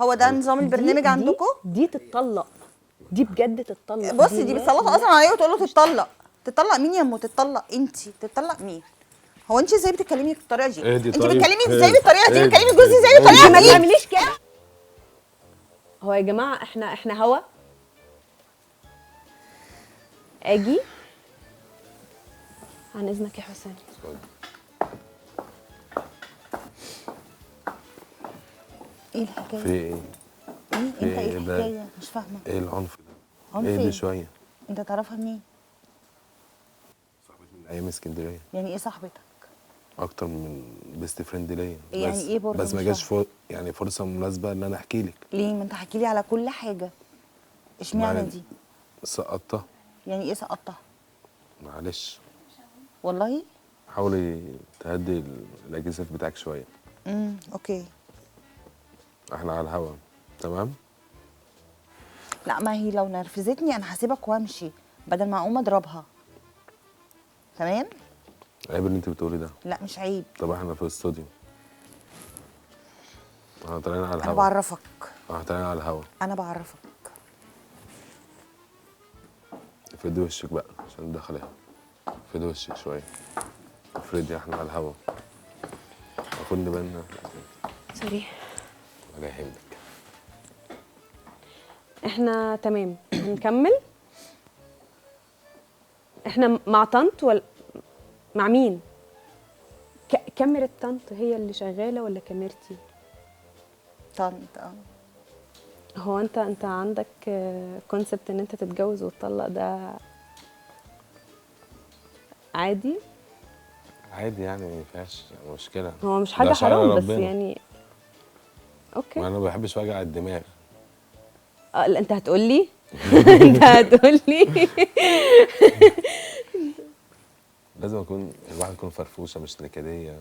هو ده نظام البرنامج عندكم؟ دي تتطلق، دي بجد تتطلق. بصي دي بتسلط اصلا عليه وتقول له تتطلق. تتطلق مين يا ام؟ تتطلق انت؟ تتطلق مين؟ هو انت ازاي بتتكلمي بالطريقه دي؟ اهدي انت طيب، بتتكلمي ازاي اهدي، بالطريقه دي؟ اهدي، بتكلمي جوزي ازاي اهدي. بالطريقه ما دي؟ تعمليش كده. هو يا جماعه احنا هوا اجي عن اذنك يا حسين. ايه الحكايه؟ في ايه؟ ايه انت ايه ايه ده؟ الحكايه؟ مش فاهمه. ايه العنف ده؟ عنف ايه ايه؟ دي شويه. انت تعرفها منين؟ صاحبتي من ايام اسكندريه، يعني ايه صاحبتك؟ اكتر من بيست فريند ليا. يعني بس ايه برضه بس ما مش جاش فاهمة. يعني فرصه مناسبه ان انا احكي لك. ليه؟ ما انت حكي لي على كل حاجه، اشمعنى دي؟ سقطتها. يعني ايه سقطتها؟ معلش، والله؟ حاولي تهدي الاجهزه بتاعك شويه. اوكي. احنا على الهوا، تمام؟ لا ما هي لو نرفزتني انا هسيبك وامشي بدل ما اقوم اضربها. تمام؟ عيب اللي انت بتقولي ده. لا مش عيب. طب احنا في الاستوديو، احنا طالعين على انا الهوا. بعرفك. احنا طالعين على الهوا. انا بعرفك. افردي وشك بقى عشان ندخلها. افردي وشك شويه. افردي، احنا على الهوا. المفروض نبان. سوري. ولا يهمك. احنا تمام هنكمل. احنا مع طنط ولا مع مين؟ كاميرا طنط هي اللي شغاله ولا كاميرتي؟ طنط هو انت عندك كونسبت ان انت تتجوز وتطلق ده عادي؟ عادي يعني، ما فيهاش مشكله. هو مش ده حاجه شرع حرام بس ربنا. يعني اوكي. وانا ما بحبش وجع الدماغ. لا انت هتقول لي انت هتقول لي لازم الواحد يكون فرفوشه، مش نكديه،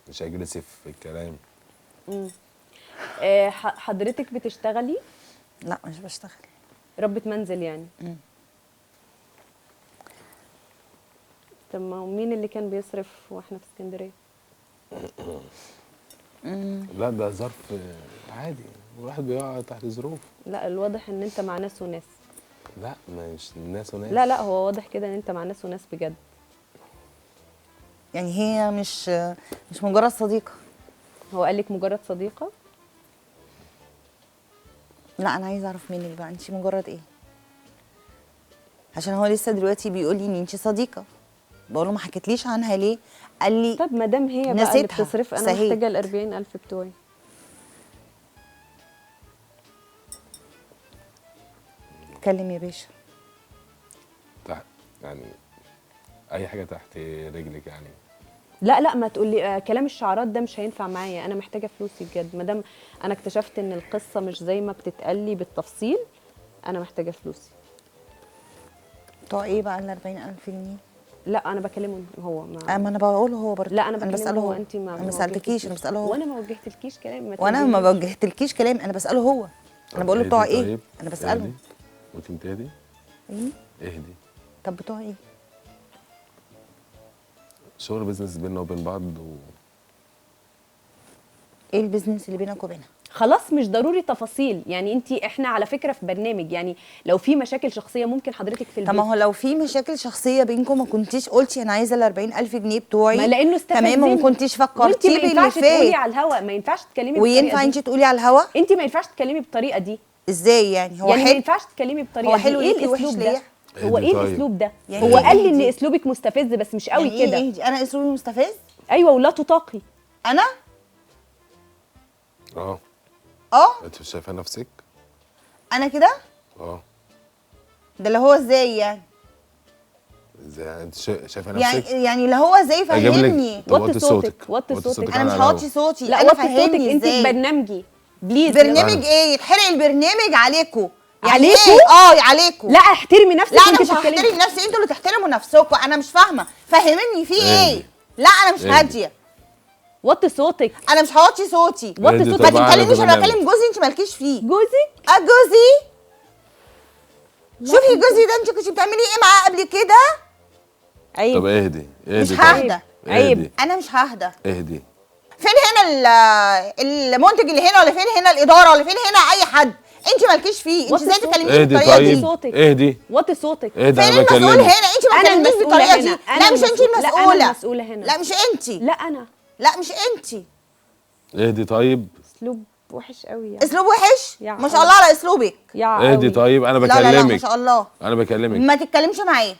مش اجريسيف في الكلام. حضرتك بتشتغلي؟ لا مش بشتغل. ربة منزل يعني. طب ما مين اللي كان بيصرف واحنا في اسكندريه؟ لا ده ظرف عادي، الواحد بيقع تحت ظروف. لا الواضح ان انت مع ناس وناس. لا مش ناس وناس. لا هو واضح كده ان انت مع ناس وناس بجد. يعني هي مش مجرد صديقه. هو قال لك مجرد صديقه؟ لا انا عايزه اعرف منك بقى انت مجرد ايه، عشان هو لسه دلوقتي بيقول لي ان انت صديقه. بقول له ما حكيتليش عنها ليه؟ قال لي طب ما دام هي بقى اللي نسيتها، بتصرف انا سهيت. محتاجه ال 40,000 بتوعي. اتكلم يا باشا. يعني اي حاجه تحت رجلك يعني. لا ما تقولي كلام الشعارات ده مش هينفع معايا. انا محتاجه فلوسي بجد. ما دام انا اكتشفت ان القصه مش زي ما بتتقال لي بالتفصيل، انا محتاجه فلوسي. بتوع ايه بقى ال 40,000 جنيه؟ لا انا بكلمه هو. ما انا بقوله هو برضه. لا انا بكلمه بساله هو. هو. انت انا ما سالتكيش، انا بساله هو. وانا ما وجهتلكيش كلام. وانا ما وجهتلكيش كلام، انا بساله هو. انا بقول له بتوع ايه؟ طيب. انا بساله. قلت انت اهدي. ايه؟ اهدي. طب بتوع ايه؟ شغل بيزنس بيننا وبين بعض ايه البيزنس اللي بينك وبينها؟ خلاص مش ضروري تفاصيل يعني. احنا على فكره في برنامج يعني، لو في مشاكل شخصيه ممكن حضرتك في البيت. طب ما هو لو في مشاكل شخصيه بينكم ما كنتيش قلتي انا عايزه ال 40,000 جنيه بتوعي. ما لانه استفزني. تمام، وما كنتيش فكرتيه باللي ما ينفعش تقولي فات. على الهوا، ما ينفعش تتكلمي بالطريقه وينفع دي. انت تقولي على الهوا؟ انت ما ينفعش تتكلمي بالطريقه دي. ازاي يعني؟ هو يعني حلو؟ ما ينفعش تتكلمي بالطريقه هو دي. حلو ايه ليكي وحش الاسلوب ليا؟ ده؟ هو ايه طيب. الاسلوب ده؟ يعني هو إيه قال لي ان دي؟ اسلوبك مستفز بس مش قوي يعني كده. ايه دي؟ انا اسلوبي مستفز؟ ايوه ولا تطاقي. انا؟ اه انت مش شايفه نفسك؟ انا كده؟ ده اللي هو ازاي يعني؟ ازاي انت شايفه نفسك؟ يعني اللي هو ازاي فهمني. وطي صوتك. وطي صوتك. انا مش هوطي صوتي. لا انا وطي صوتك. فهمني انت ازاي؟ في برنامجي بليز. برنامج ايه؟ يتحرق البرنامج عليكم. يعني عليكوا؟ ايه؟ عليكم. لا احترمي نفسك. لا انا وانت مش بتتكلمي. هحترم نفسي، انتوا اللي تحترموا نفسكم. انا مش فاهمه، فهمني في ايه؟ لا انا مش هاديه. وطي صوتك. انا مش هوطي صوتي. وطي اهدي صوتك. طبعا. ما تتكلميش، انا برنامج. بكلم جوزي، انت مالكيش فيه. جوزك؟ جوزي. شوفي جوزي ده انت كنت بتعملي ايه معاه قبل كده؟ عيب. طب اهدي. مش ههدى. عيب. انا مش ههدى. اهدي. فين هنا المنتج اللي هنا، ولا فين هنا الاداره، ولا فين هنا اي حد؟ انت مالكيش فيه. انت ازاي تكلميني اهدي بالطريقه طيب، دي؟ صوتك. اهدي وطي صوتك. اهدي، فين انا المسؤول بكلمك. هنا؟ انت ما أنا تكلمنيش المسؤولة بالطريقه هنا. دي. أنا لا مش انت المسؤولة. لا، أنا المسؤوله. المسؤولة هنا. لا مش انت. لا انا. لا مش انت. اهدي طيب، اسلوب وحش قوي يعني. اسلوب وحش؟ يا ما شاء الله على اسلوبك. يا اهدي قوي. طيب، انا لا لا لا ما بكلمك. شاء الله. انا بكلمك. ما تتكلمش معايا.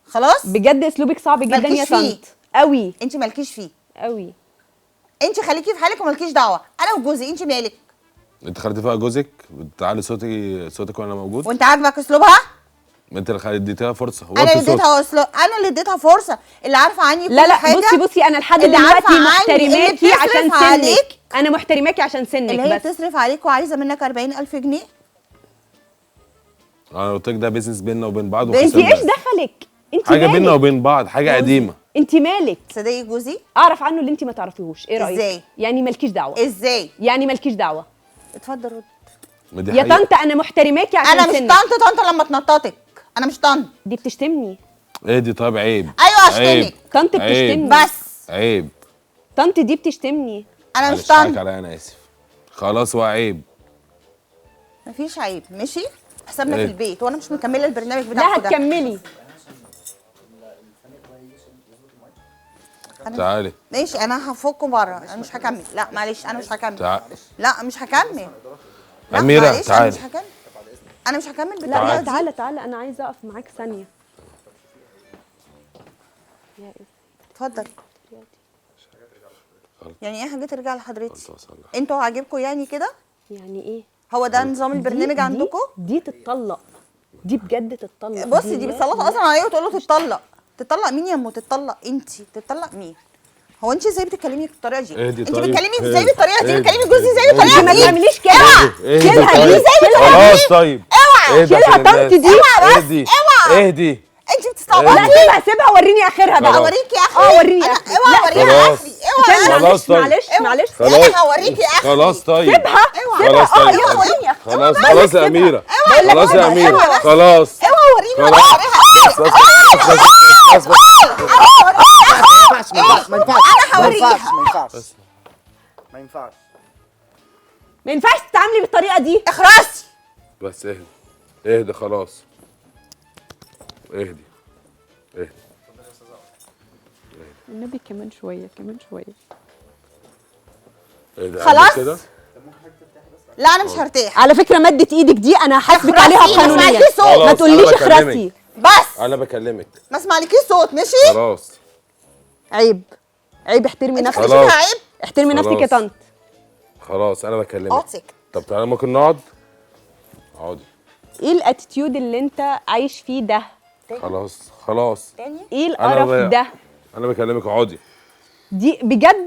خلاص؟ بجد اسلوبك صعب جدا مالكيش يا فيه. طنط. قوي انت مالكيش فيه. قوي. انت خليكي في حالك ومالكيش دعوه. انا وجوزي، انت مالك؟ انت خليتي فيها جوزك بتعلي صوتك وانا موجود. وانت عاجبك اسلوبها؟ ما انت اللي اديتها فرصه. انا اللي اديتها انا اللي اديتها فرصه. اللي عارفه عني كل لا لا حاجه. بصي انا لحد اللي دلوقتي عارفة عني، اللي محترماكي بتصرف عشان عليك. سنك. انا محترماكي عشان سنك اللي هي بس. بتصرف عليك وعايزه منك 40,000 جنيه. انا قلت لك ده بيزنس بيننا وبين بعض. انت وخسرنا. ايش دخلك؟ انت حاجه بيننا مالك؟ وبين بعض، حاجه قديمه. انت مالك؟ تصدقي جوزي؟ اعرف عنه اللي انت ما تعرفيهوش. ايه رايك؟ ازاي؟ يعني مالكيش دعوه. ازاي؟ يعني مالكيش دعوه. اتفضل رد. ما دي يا حقيقة. طنط انا محترماكي عشان انا مش سنك. طنط لما تنططك. انا مش طنط. دي بتشتمني. اهدي طيب، عيب. ايوه عيب. اشتمك. طنط عيب. بتشتمني. بس عيب. طنط دي بتشتمني. انا مش معلش، حقك طنط. عليا، انا اسف. خلاص هو عيب. مفيش عيب. ماشي؟ حسابنا في ايه؟ البيت وانا مش مكمله البرنامج لا بتاعكم ده. هتكملي. تعالي ماشي انا هفكه بره. انا مش هكمل. لا معلش انا مش هكمل. تعالي. لا مش هكمل. لا أميرة، معلش انا تعالي. مش هكمل. انا مش هكمل لا بالطريقه لا دي. تعالى تعالى انا عايزه اقف معاك ثانيه. يا اتفضل. يعني ايه حاجه ترجع لحضرتك؟ خلاص، وصلنا. انتوا عاجبكم يعني كده؟ يعني ايه؟ هو ده نظام البرنامج عندكم؟ دي تتطلق. دي بجد تتطلق. بصي دي بتسلطوا اصلا عليه وتقول له تتطلق. تتطلق مين يا ام؟ تتطلق انت. تتطلق مين؟ هو انت ازاي بتتكلمي بالطريقه دي؟ اهدي انت طيب. بتتكلمي ازاي اهدي. بالطريقه دي؟ اهدي. بتكلمي جوزي ازاي اهدي. بالطريقه ما دي؟ تعمليش كده. اهدي شيلها طيب. دي زي ما خلاص طيب. اوعى. اهدي شيلها عشان طنط الناس. دي. اهدي. اوعى. اهدي. انت لا بتستعبطي. سيبها وريني اخرها بقى. خلاص. اوريكي اخري. وريني انا آخري. اوعى لا، اوريها خلاص. اخري. اوعى. استنى، خلاص طيب. معلش معلش. خلاص. انا هوريكي اخري. خلاص طيب. سيبها. اوعى. سيبها. خلاص اه طيب. يلا وريني اخرها. خلاص خلاص يا أميرة. بقول لك خلاص يا اوعى. أميرة. اوعى. خلاص. اوعى وريني خلاص. اوريها. بس بس بس بس بس. ما ينفعش أنا هوريها. ما ينفعش ما ينفعش تتعاملي بالطريقه دي. اخرسي. بس اهدي. اهدي خلاص. اهدي. اهدي. النبي كمان شويه كمان شويه. اهدي. خلاص؟ كده. لا انا مش هرتاح. على فكره مدت ايدك دي انا هحاسبك اخرسي، عليها ما قانونيا. اسمعكيش صوت. ما خلاص، تقوليش أنا بكلمك. اخرسي. بس انا بكلمك. ما اسمعلكيش صوت. ماشي؟ خلاص. عيب. عيب. احترمي انت نفسك. خليتيها خلاص. عيب. احترمي نفسك يا خلاص. طنط. خلاص انا بكلمك. اقعد ساكت. طب تعالى ممكن نقعد. اقعدي. ايه الاتيتيود اللي انت عايش فيه ده؟ خلاص خلاص. تاني. ايه أنا القرف ده؟ انا بكلمك، اقعدي. دي بجد